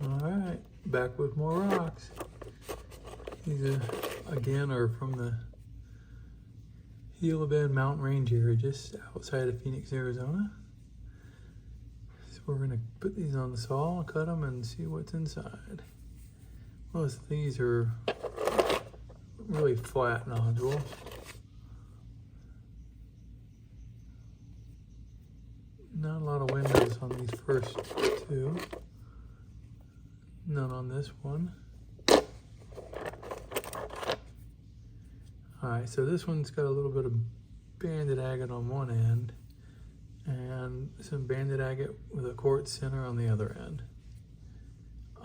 Alright, back with more rocks. These again are from the Gila Bend Mountain Range area just outside of Phoenix, Arizona. So we're going to put these on the saw, cut them, and see what's inside. Most of these are really flat nodules. Not a lot of windows on these first two. None on this one. Alright, so this one's got a little bit of banded agate on one end and some banded agate with a quartz center on the other end.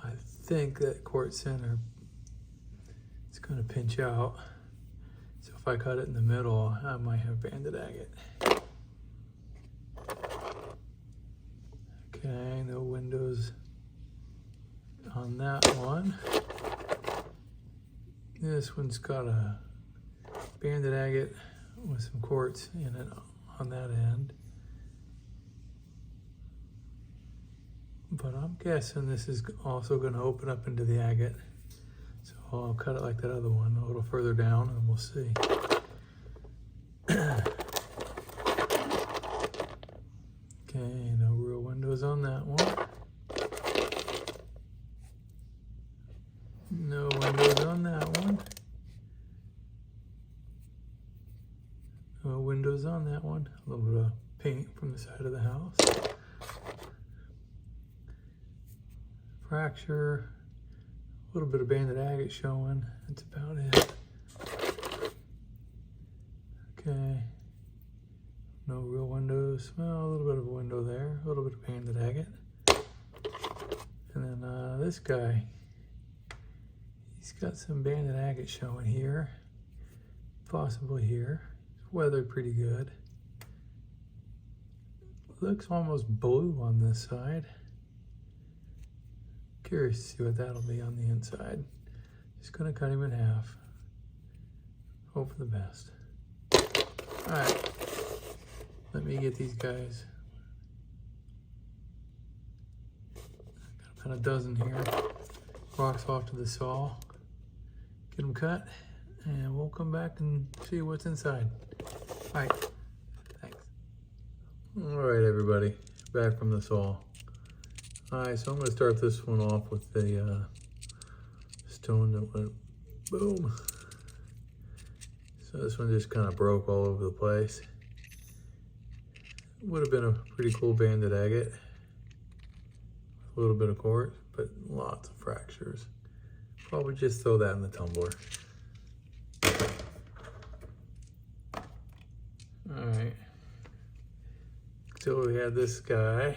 I think that quartz center is going to pinch out. So if I cut it in the middle, I might have banded agate. Okay, no windows on that one. This one's got a banded agate with some quartz in it on that end. But I'm guessing this is also going to open up into the agate. So I'll cut it like that other one a little further down and we'll see. Okay, no real windows on that one. No windows on that one. No windows on that one. A little bit of paint from the side of the house. Fracture. A little bit of banded agate showing. That's about it. Okay. No real windows. Well, a little bit of a window there. A little bit of banded agate. And then this guy. He's got some banded agate showing here. Possibly here. Weathered pretty good. Looks almost blue on this side. Curious to see what that'll be on the inside. Just gonna cut him in half. Hope for the best. Alright. Let me get these guys. Got about a dozen here. Rocks off to the saw. Get them cut. And we'll come back and see what's inside. All right, thanks. All right, everybody, back from the saw. All right, so I'm gonna start this one off with the stone that went boom. So this one just kind of broke all over the place. Would have been a pretty cool banded agate. A little bit of quartz, but lots of fractures. Probably just throw that in the tumbler. Alright, so we had this guy.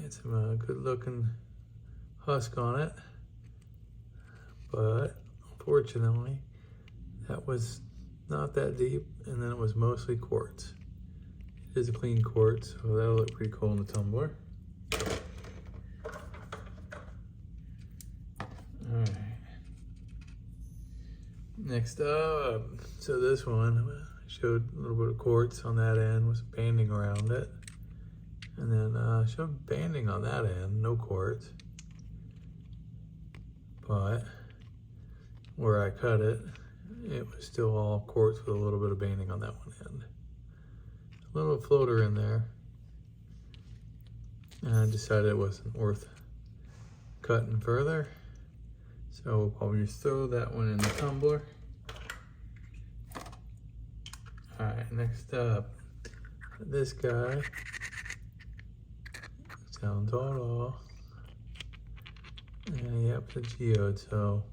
Had some good looking husk on it, but unfortunately that was not that deep, and then it was mostly quartz. It is a clean quartz, so that'll look pretty cool in the tumbler. Alright, next up, so this one showed a little bit of quartz on that end with some banding around it. And then showed banding on that end, no quartz. But where I cut it, it was still all quartz with a little bit of banding on that one end. A little floater in there. And I decided it wasn't worth cutting further. So we'll probably just throw that one in the tumbler. Alright, next up, this guy sounds all. And yep, it's a geode, so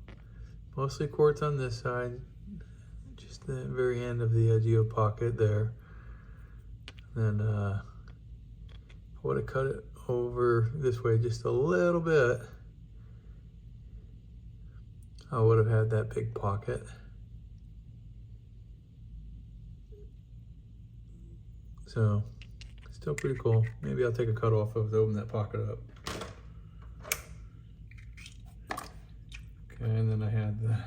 mostly quartz on this side, just the very end of the geode pocket there. Then I would have cut it over this way just a little bit. I would have had that big pocket. So, still pretty cool. Maybe I'll take a cut off of it to open that pocket up. Okay, and then I had the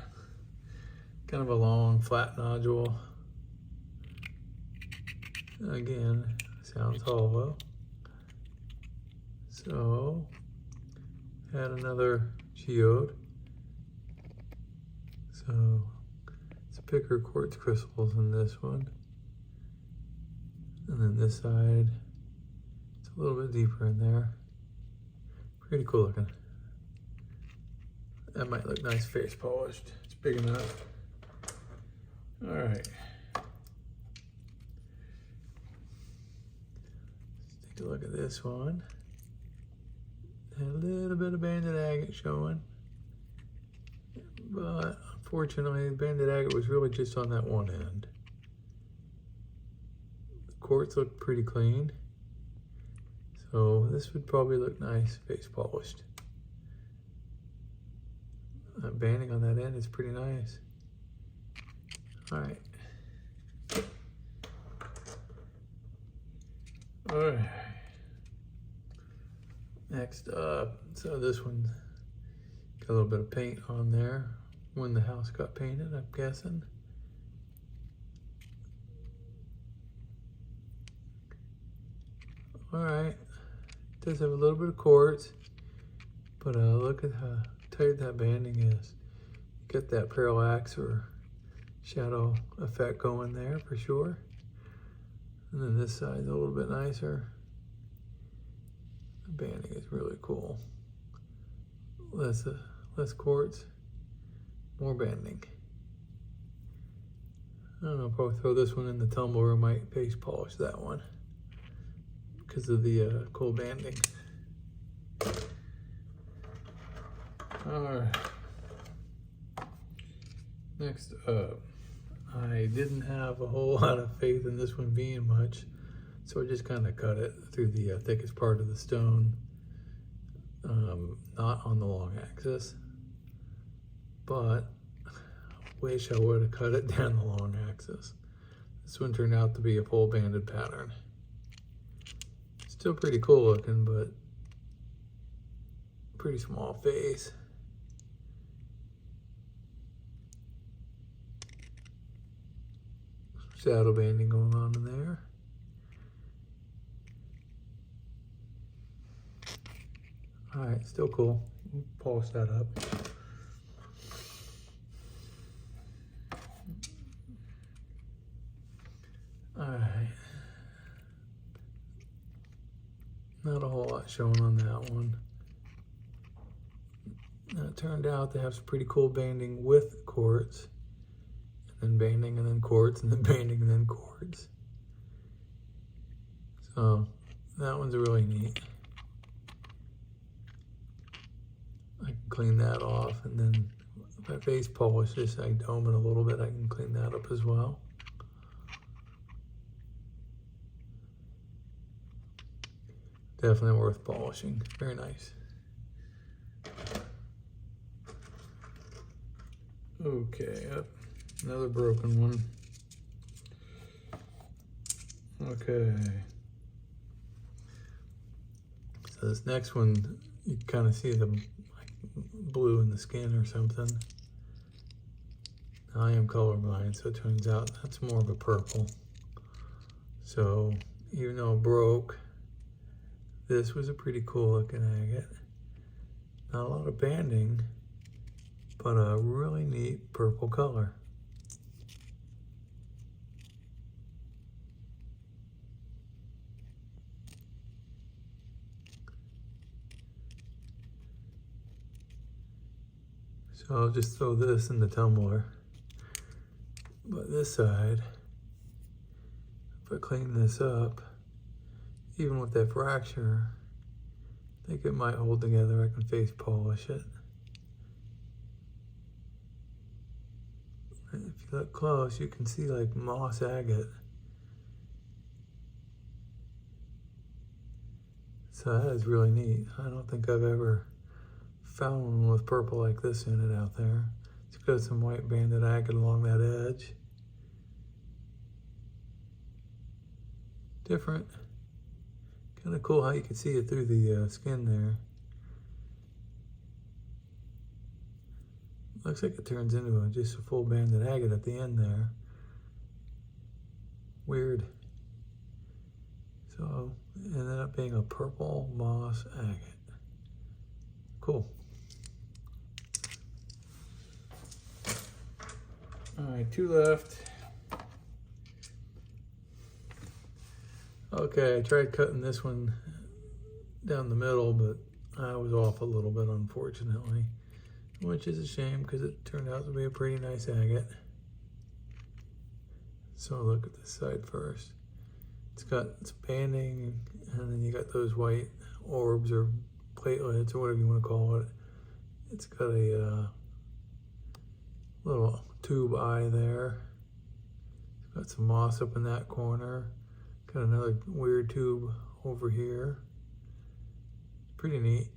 kind of a long flat nodule. Again, sounds hollow. So, add another geode. So it's thicker quartz crystals in this one. And then this side, it's a little bit deeper in there. Pretty cool looking. That might look nice face polished. It's big enough. All right. Let's take a look at this one. And a little bit of banded agate showing. But unfortunately, the banded agate was really just on that one end. The quartz looked pretty clean. So this would probably look nice face polished. That banding on that end is pretty nice. All right. All right. Next up, so this one got a little bit of paint on there when the house got painted, I'm guessing. All right, it does have a little bit of quartz, but look at how tight that banding is. You get that parallax or shadow effect going there for sure. And then this side's a little bit nicer. The banding is really cool. Less quartz, more banding. I don't know, probably throw this one in the tumbler or might face polish that one because of the cool banding. All right. Next up, I didn't have a whole lot of faith in this one being much, so I just kind of cut it through the thickest part of the stone, not on the long axis, but I wish I would have cut it down the long axis. This one turned out to be a full banded pattern. Still pretty cool looking, but pretty small face. Shadow banding going on in there. All right, still cool. Polish that up. All right. Not a whole lot showing on that one. Now, it turned out to have some pretty cool banding with quartz. And then banding and then quartz and then banding and then quartz. So that one's really neat. I can clean that off, and then if I face polish this, I dome it a little bit, I can clean that up as well. Definitely worth polishing. Very nice. Okay, up. Another broken one. Okay. So this next one, you kind of see the blue in the skin or something. I am colorblind, so it turns out that's more of a purple. So even though it broke, this was a pretty cool looking agate. Not a lot of banding, but a really neat purple color. So I'll just throw this in the tumbler. But this side, if I clean this up, even with that fracture, I think it might hold together. I can face polish it. And if you look close, you can see like moss agate. So that is really neat. I don't think I've ever found one with purple like this in it out there. It's got some white banded agate along that edge. Different. Kind of cool how you can see it through the skin there. Looks like it turns into just a full banded agate at the end there. Weird. So it ended up being a purple moss agate. Cool. All right, 2 left. Okay, I tried cutting this one down the middle, but I was off a little bit, unfortunately, which is a shame because it turned out to be a pretty nice agate. So look at this side first. It's got its banding, and then you got those white orbs or platelets or whatever you want to call it. It's got a little tube eye there. It's got some moss up in that corner. Got another weird tube over here. Pretty neat.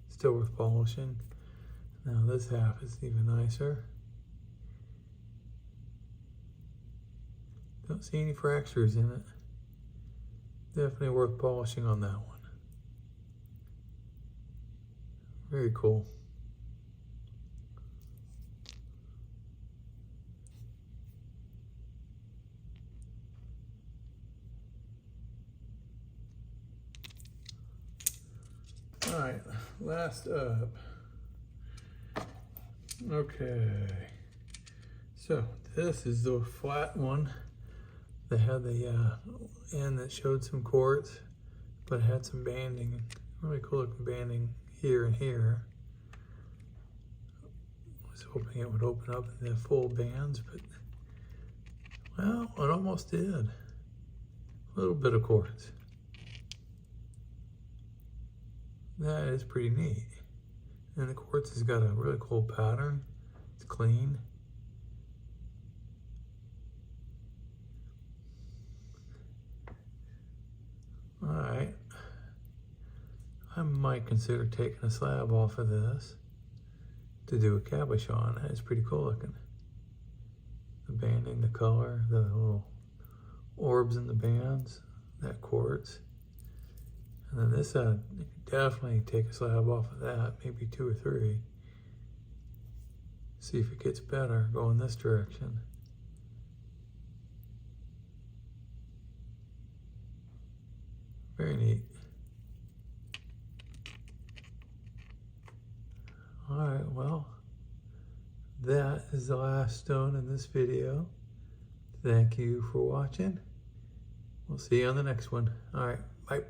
Still worth polishing. Now this half is even nicer. Don't see any fractures in it. Definitely worth polishing on that one. Very cool. All right, last up. Okay, so this is the flat one that had the end that showed some quartz, but had some banding, really cool looking banding here and here. I was hoping it would open up in the full bands, but well, it almost did. A little bit of quartz. That is pretty neat. And the quartz has got a really cool pattern. It's clean. All right. I might consider taking a slab off of this to do a cabochon. It's pretty cool looking. The banding, the color, the little orbs in the bands, that quartz. And then this side, you can definitely take a slab off of that, maybe 2 or 3. See if it gets better going this direction. Very neat. All right, well, that is the last stone in this video. Thank you for watching. We'll see you on the next one. All right, bye.